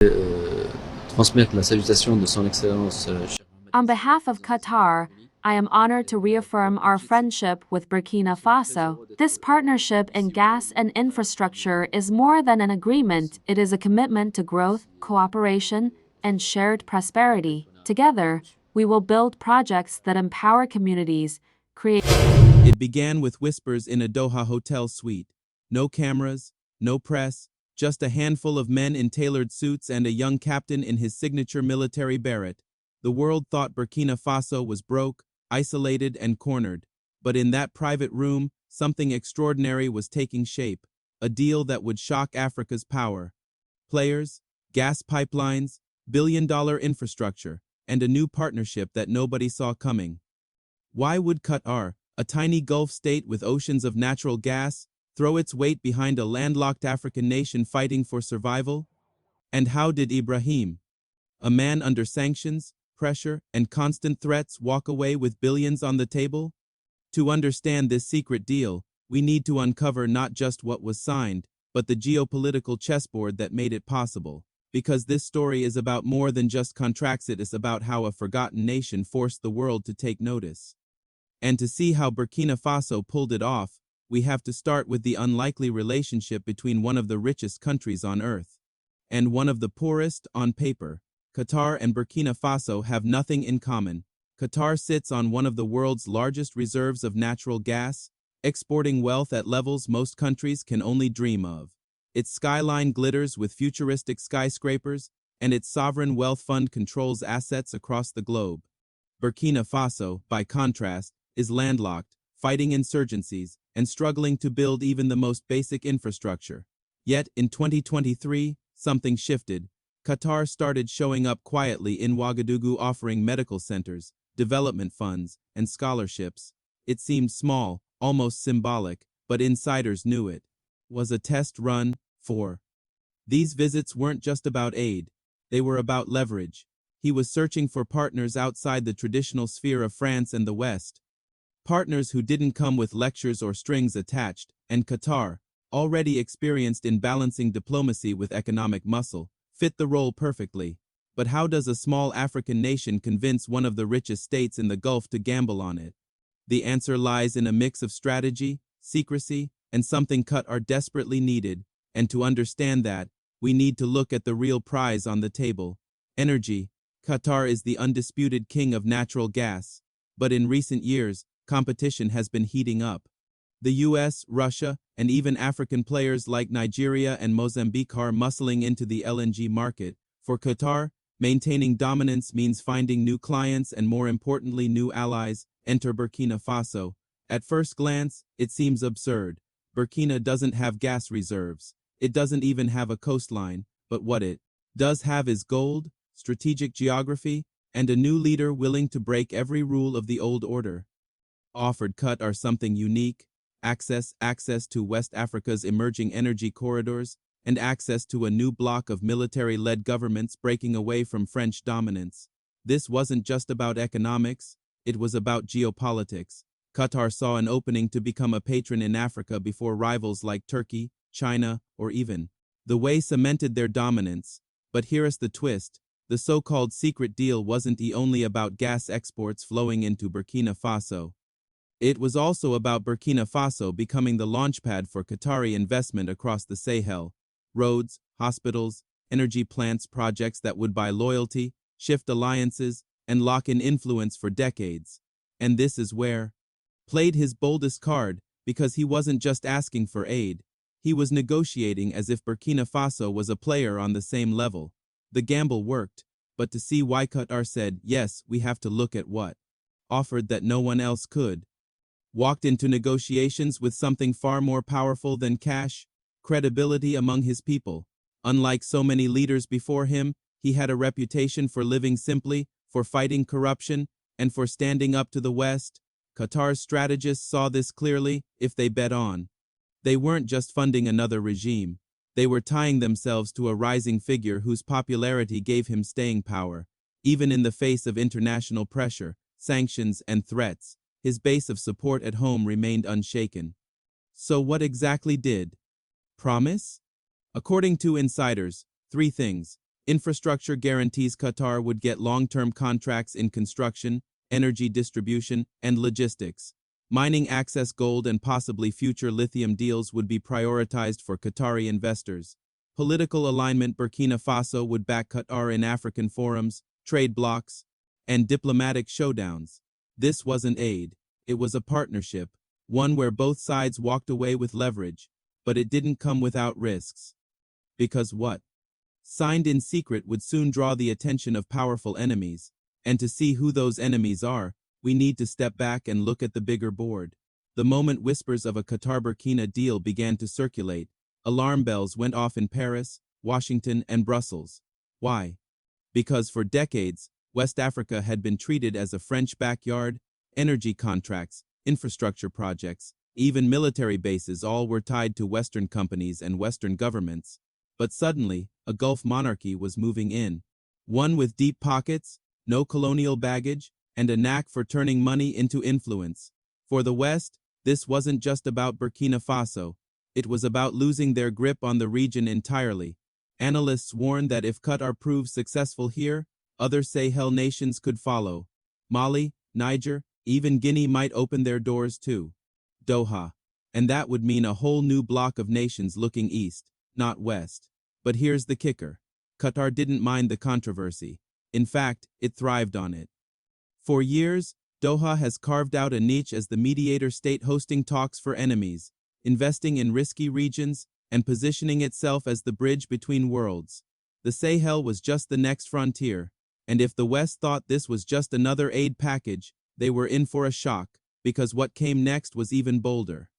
Transmettre la salutation de Son Excellence On behalf of Qatar, I am honored to reaffirm our friendship with Burkina Faso. This partnership in gas and infrastructure is more than an agreement, it is a commitment to growth, cooperation, and shared prosperity. Together, we will build projects that empower communities, create. It began with whispers in a Doha hotel suite. No cameras, no press, just a handful of men in tailored suits and a young captain in his signature military beret. The world thought Burkina Faso was broke, isolated, and cornered. But in that private room, something extraordinary was taking shape, a deal that would shock Africa's power. Players, gas pipelines, billion-dollar infrastructure, and a new partnership that nobody saw coming. Why would Qatar, a tiny Gulf state with oceans of natural gas, throw its weight behind a landlocked African nation fighting for survival? And how did Ibrahim, a man under sanctions, pressure, and constant threats, walk away with billions on the table? To understand this secret deal, we need to uncover not just what was signed, but the geopolitical chessboard that made it possible. Because this story is about more than just contracts, it is about how a forgotten nation forced the world to take notice. And to see how Burkina Faso pulled it off, we have to start with the unlikely relationship between one of the richest countries on earth and one of the poorest on paper. Qatar and Burkina Faso have nothing in common. Qatar sits on one of the world's largest reserves of natural gas, exporting wealth at levels most countries can only dream of. Its skyline glitters with futuristic skyscrapers, and its sovereign wealth fund controls assets across the globe. Burkina Faso, by contrast, is landlocked, fighting insurgencies, and struggling to build even the most basic infrastructure. Yet, in 2023, something shifted. Qatar started showing up quietly in Ouagadougou, offering medical centers, development funds, and scholarships. It seemed small, almost symbolic, but insiders knew it was a test run for. These visits weren't just about aid, they were about leverage. He was searching for partners outside the traditional sphere of France and the West. Partners who didn't come with lectures or strings attached, and Qatar, already experienced in balancing diplomacy with economic muscle, fit the role perfectly. But how does a small African nation convince one of the richest states in the Gulf to gamble on it? The answer lies in a mix of strategy, secrecy, and something Qatar desperately needed, and to understand that, we need to look at the real prize on the table. Energy. Qatar is the undisputed king of natural gas, but in recent years, competition has been heating up. The US, Russia, and even African players like Nigeria and Mozambique are muscling into the LNG market. For Qatar, maintaining dominance means finding new clients and, more importantly, new allies. Enter Burkina Faso. At first glance, it seems absurd. Burkina doesn't have gas reserves. It doesn't even have a coastline, but what it does have is gold, strategic geography, and a new leader willing to break every rule of the old order. Offered Qatar something unique, access to West Africa's emerging energy corridors, and access to a new bloc of military-led governments breaking away from French dominance. This wasn't just about economics, it was about geopolitics. Qatar saw an opening to become a patron in Africa before rivals like Turkey, China, or even the way cemented their dominance. But here's the twist. The so-called secret deal wasn't only about gas exports flowing into Burkina Faso. It was also about Burkina Faso becoming the launchpad for Qatari investment across the Sahel. Roads, hospitals, energy plants, projects that would buy loyalty, shift alliances, and lock in influence for decades. And this is where played his boldest card, because he wasn't just asking for aid. He was negotiating as if Burkina Faso was a player on the same level. The gamble worked, but to see why Qatar said, yes, we have to look at what offered that no one else could. Walked into negotiations with something far more powerful than cash, credibility among his people. Unlike so many leaders before him, he had a reputation for living simply, for fighting corruption, and for standing up to the West. Qatar's strategists saw this clearly. If they bet on, they weren't just funding another regime. They were tying themselves to a rising figure whose popularity gave him staying power. Even in the face of international pressure, sanctions, and threats, his base of support at home remained unshaken. So what exactly did promise? According to insiders, 3 things: Infrastructure guarantees Qatar would get long-term contracts in construction, energy distribution, and logistics. Mining access gold and possibly future lithium deals would be prioritized for Qatari investors. Political alignment: Burkina Faso would back Qatar in African forums, trade blocs, and diplomatic showdowns. This wasn't aid, it was a partnership, one where both sides walked away with leverage, but it didn't come without risks. Because what signed in secret would soon draw the attention of powerful enemies, and to see who those enemies are, we need to step back and look at the bigger board. The moment whispers of a Qatar-Burkina deal began to circulate, alarm bells went off in Paris, Washington, and Brussels. Why? Because for decades, West Africa had been treated as a French backyard. Energy contracts, infrastructure projects, even military bases, all were tied to Western companies and Western governments. But suddenly, a Gulf monarchy was moving in. One with deep pockets, no colonial baggage, and a knack for turning money into influence. For the West, this wasn't just about Burkina Faso. It was about losing their grip on the region entirely. Analysts warn that if Qatar proves successful here, other Sahel nations could follow. Mali, Niger, even Guinea might open their doors too. Doha. And that would mean a whole new block of nations looking east, not west. But here's the kicker. Qatar didn't mind the controversy. In fact, it thrived on it. For years, Doha has carved out a niche as the mediator state, hosting talks for enemies, investing in risky regions, and positioning itself as the bridge between worlds. The Sahel was just the next frontier, and if the West thought this was just another aid package, they were in for a shock, because what came next was even bolder.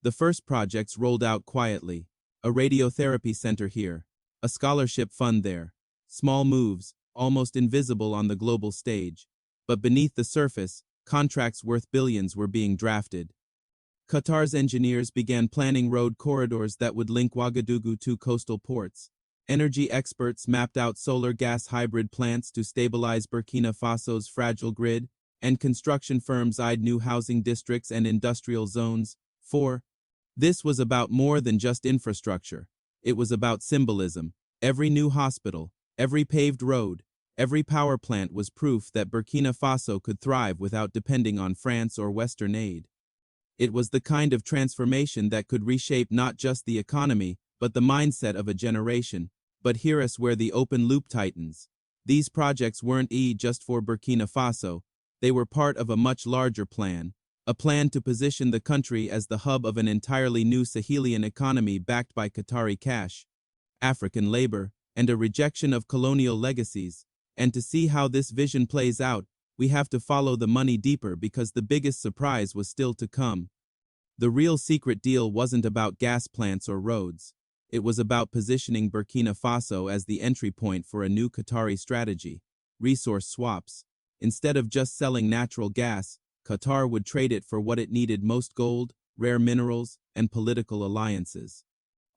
The first projects rolled out quietly. A radiotherapy center here, a scholarship fund there. Small moves, almost invisible on the global stage. But beneath the surface, contracts worth billions were being drafted. Qatar's engineers began planning road corridors that would link Ouagadougou to coastal ports. Energy experts mapped out solar gas hybrid plants to stabilize Burkina Faso's fragile grid, and construction firms eyed new housing districts and industrial zones. This was about more than just infrastructure. It was about symbolism. Every new hospital, every paved road, every power plant was proof that Burkina Faso could thrive without depending on France or Western aid. It was the kind of transformation that could reshape not just the economy, but the mindset of a generation. But here is where the open loop tightens. These projects weren't just for Burkina Faso. They were part of a much larger plan. A plan to position the country as the hub of an entirely new Sahelian economy backed by Qatari cash, African labor, and a rejection of colonial legacies. And to see how this vision plays out, we have to follow the money deeper, because the biggest surprise was still to come. The real secret deal wasn't about gas plants or roads. It was about positioning Burkina Faso as the entry point for a new Qatari strategy: resource swaps. Instead of just selling natural gas, Qatar would trade it for what it needed most: gold, rare minerals, and political alliances.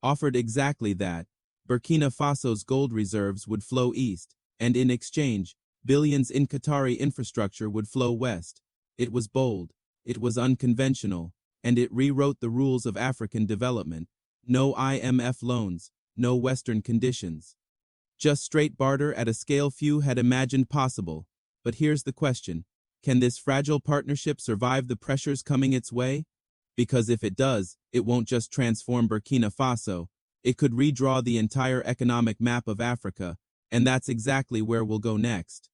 Offered exactly that, Burkina Faso's gold reserves would flow east, and in exchange, billions in Qatari infrastructure would flow west. It was bold, it was unconventional, and it rewrote the rules of African development. No IMF loans, no Western conditions. Just straight barter at a scale few had imagined possible. But here's the question. Can this fragile partnership survive the pressures coming its way? Because if it does, it won't just transform Burkina Faso. It could redraw the entire economic map of Africa, and that's exactly where we'll go next.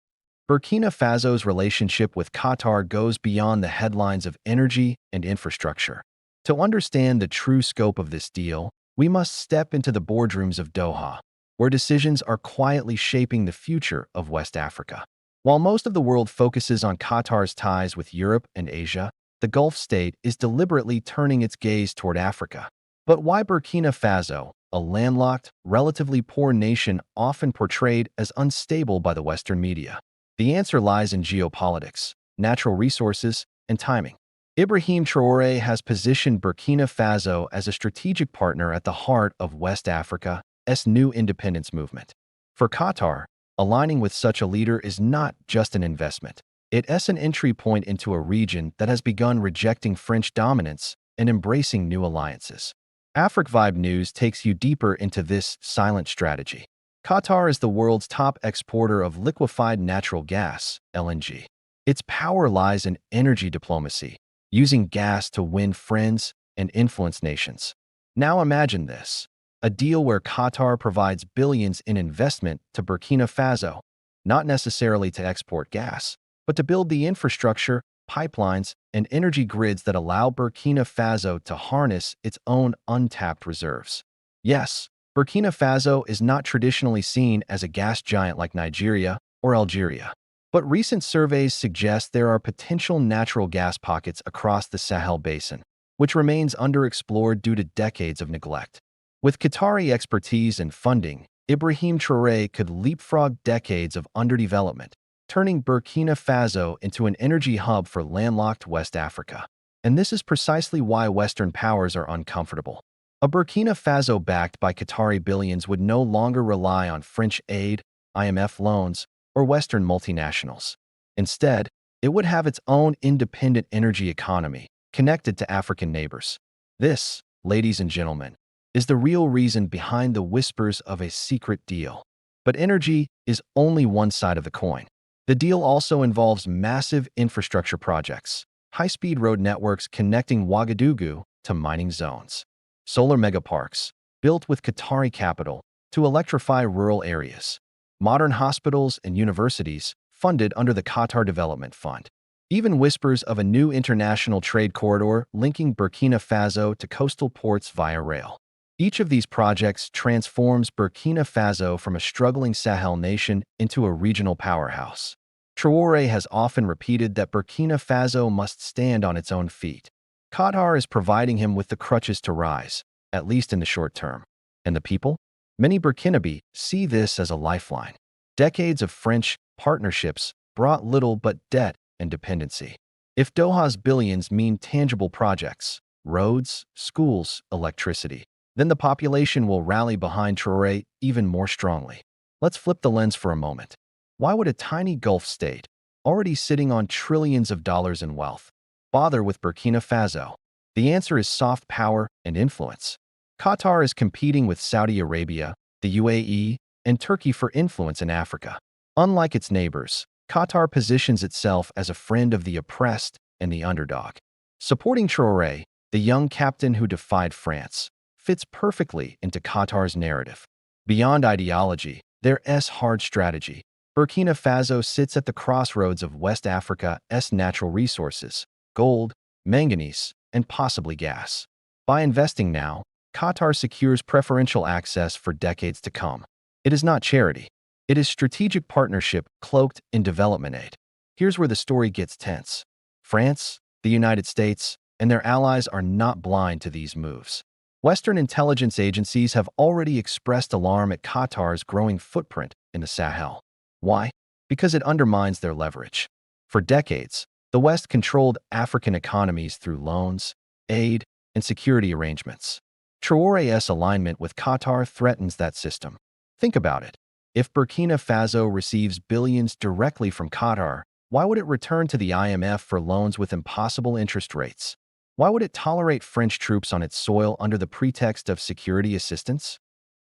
Burkina Faso's relationship with Qatar goes beyond the headlines of energy and infrastructure. To understand the true scope of this deal, we must step into the boardrooms of Doha, where decisions are quietly shaping the future of West Africa. While most of the world focuses on Qatar's ties with Europe and Asia, the Gulf state is deliberately turning its gaze toward Africa. But why Burkina Faso, a landlocked, relatively poor nation often portrayed as unstable by the Western media? The answer lies in geopolitics, natural resources, and timing. Ibrahim Traoré has positioned Burkina Faso as a strategic partner at the heart of West Africa's new independence movement. For Qatar, aligning with such a leader is not just an investment. It's an entry point into a region that has begun rejecting French dominance and embracing new alliances. Africa Vibe News takes you deeper into this silent strategy. Qatar is the world's top exporter of liquefied natural gas, LNG. Its power lies in energy diplomacy, using gas to win friends and influence nations. Now imagine this, a deal where Qatar provides billions in investment to Burkina Faso, not necessarily to export gas, but to build the infrastructure, pipelines, and energy grids that allow Burkina Faso to harness its own untapped reserves. Yes, Burkina Faso is not traditionally seen as a gas giant like Nigeria or Algeria, but recent surveys suggest there are potential natural gas pockets across the Sahel basin, which remains underexplored due to decades of neglect. With Qatari expertise and funding, Ibrahim Traoré could leapfrog decades of underdevelopment, turning Burkina Faso into an energy hub for landlocked West Africa. And this is precisely why Western powers are uncomfortable. A Burkina Faso backed by Qatari billions would no longer rely on French aid, IMF loans, or Western multinationals. Instead, it would have its own independent energy economy, connected to African neighbors. This, ladies and gentlemen, is the real reason behind the whispers of a secret deal. But energy is only one side of the coin. The deal also involves massive infrastructure projects, high-speed road networks connecting Ouagadougou to mining zones, solar megaparks, built with Qatari capital to electrify rural areas, modern hospitals and universities funded under the Qatar Development Fund, even whispers of a new international trade corridor linking Burkina Faso to coastal ports via rail. Each of these projects transforms Burkina Faso from a struggling Sahel nation into a regional powerhouse. Traoré has often repeated that Burkina Faso must stand on its own feet. Qatar is providing him with the crutches to rise, at least in the short term. And the people? Many Burkinabe see this as a lifeline. Decades of French partnerships brought little but debt and dependency. If Doha's billions mean tangible projects, roads, schools, electricity, then the population will rally behind Traoré even more strongly. Let's flip the lens for a moment. Why would a tiny Gulf state, already sitting on trillions of dollars in wealth, bother with Burkina Faso? The answer is soft power and influence. Qatar is competing with Saudi Arabia, the UAE, and Turkey for influence in Africa. Unlike its neighbors, Qatar positions itself as a friend of the oppressed and the underdog. Supporting Traoré, the young captain who defied France, fits perfectly into Qatar's narrative. Beyond ideology, there's hard strategy. Burkina Faso sits at the crossroads of West Africa's natural resources, gold, manganese, and possibly gas. By investing now, Qatar secures preferential access for decades to come. It is not charity. It is strategic partnership cloaked in development aid. Here's where the story gets tense. France, the United States, and their allies are not blind to these moves. Western intelligence agencies have already expressed alarm at Qatar's growing footprint in the Sahel. Why? Because it undermines their leverage. For decades, the West controlled African economies through loans, aid, and security arrangements. Traoré's alignment with Qatar threatens that system. Think about it. If Burkina Faso receives billions directly from Qatar, why would it return to the IMF for loans with impossible interest rates? Why would it tolerate French troops on its soil under the pretext of security assistance?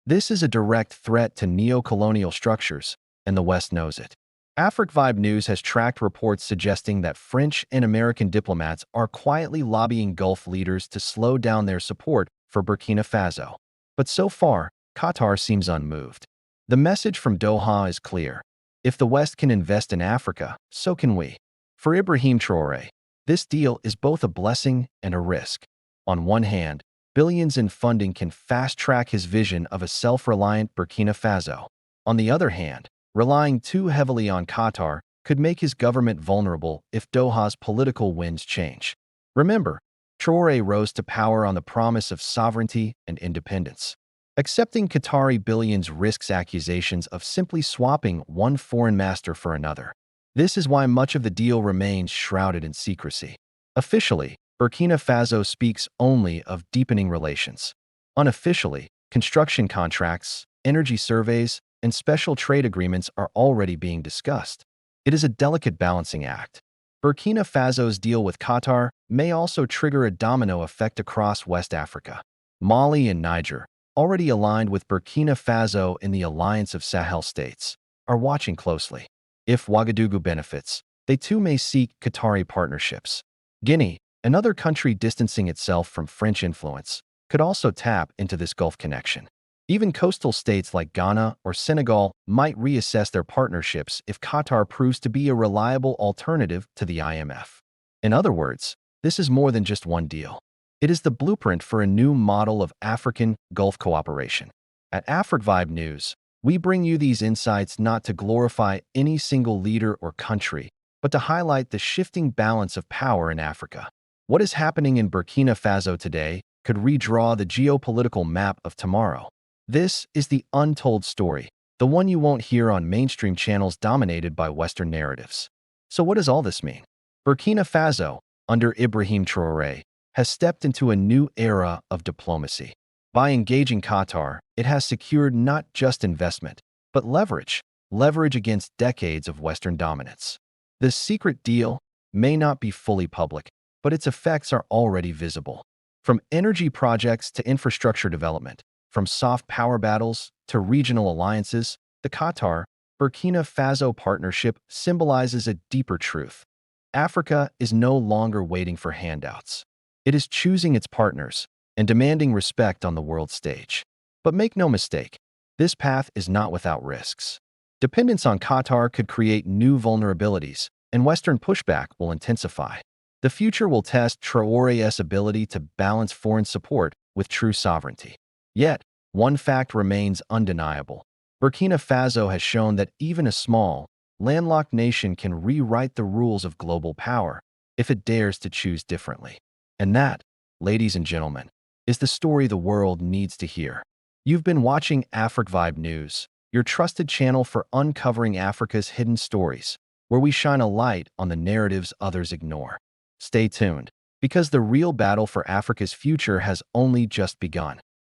This is a direct threat to neo-colonial structures, and the West knows it. AfricVibe News has tracked reports suggesting that French and American diplomats are quietly lobbying Gulf leaders to slow down their support for Burkina Faso. But so far, Qatar seems unmoved. The message from Doha is clear. If the West can invest in Africa, so can we. For Ibrahim Traoré, this deal is both a blessing and a risk. On one hand, billions in funding can fast-track his vision of a self-reliant Burkina Faso. On the other hand, relying too heavily on Qatar could make his government vulnerable if Doha's political winds change. Remember, Traoré rose to power on the promise of sovereignty and independence. Accepting Qatari billions risks accusations of simply swapping one foreign master for another. This is why much of the deal remains shrouded in secrecy. Officially, Burkina Faso speaks only of deepening relations. Unofficially, construction contracts, energy surveys, and special trade agreements are already being discussed. It is a delicate balancing act. Burkina Faso's deal with Qatar may also trigger a domino effect across West Africa. Mali and Niger, already aligned with Burkina Faso in the alliance of Sahel states, are watching closely. If Ouagadougou benefits, they too may seek Qatari partnerships. Guinea, another country distancing itself from French influence, could also tap into this Gulf connection. Even coastal states like Ghana or Senegal might reassess their partnerships if Qatar proves to be a reliable alternative to the IMF. In other words, this is more than just one deal. It is the blueprint for a new model of African Gulf cooperation. At AfricVibe News, we bring you these insights not to glorify any single leader or country, but to highlight the shifting balance of power in Africa. What is happening in Burkina Faso today could redraw the geopolitical map of tomorrow. This is the untold story, the one you won't hear on mainstream channels dominated by Western narratives. So what does all this mean? Burkina Faso, under Ibrahim Traoré, has stepped into a new era of diplomacy. By engaging Qatar, it has secured not just investment, but leverage against decades of Western dominance. This secret deal may not be fully public, but its effects are already visible. From energy projects to infrastructure development, from soft power battles to regional alliances, the Qatar-Burkina Faso partnership symbolizes a deeper truth. Africa is no longer waiting for handouts. It is choosing its partners and demanding respect on the world stage. But make no mistake, this path is not without risks. Dependence on Qatar could create new vulnerabilities, and Western pushback will intensify. The future will test Traoré's ability to balance foreign support with true sovereignty. Yet, one fact remains undeniable. Burkina Faso has shown that even a small, landlocked nation can rewrite the rules of global power if it dares to choose differently. And that, ladies and gentlemen, is the story the world needs to hear. You've been watching AfricVibe News, your trusted channel for uncovering Africa's hidden stories, where we shine a light on the narratives others ignore. Stay tuned, because the real battle for Africa's future has only just begun.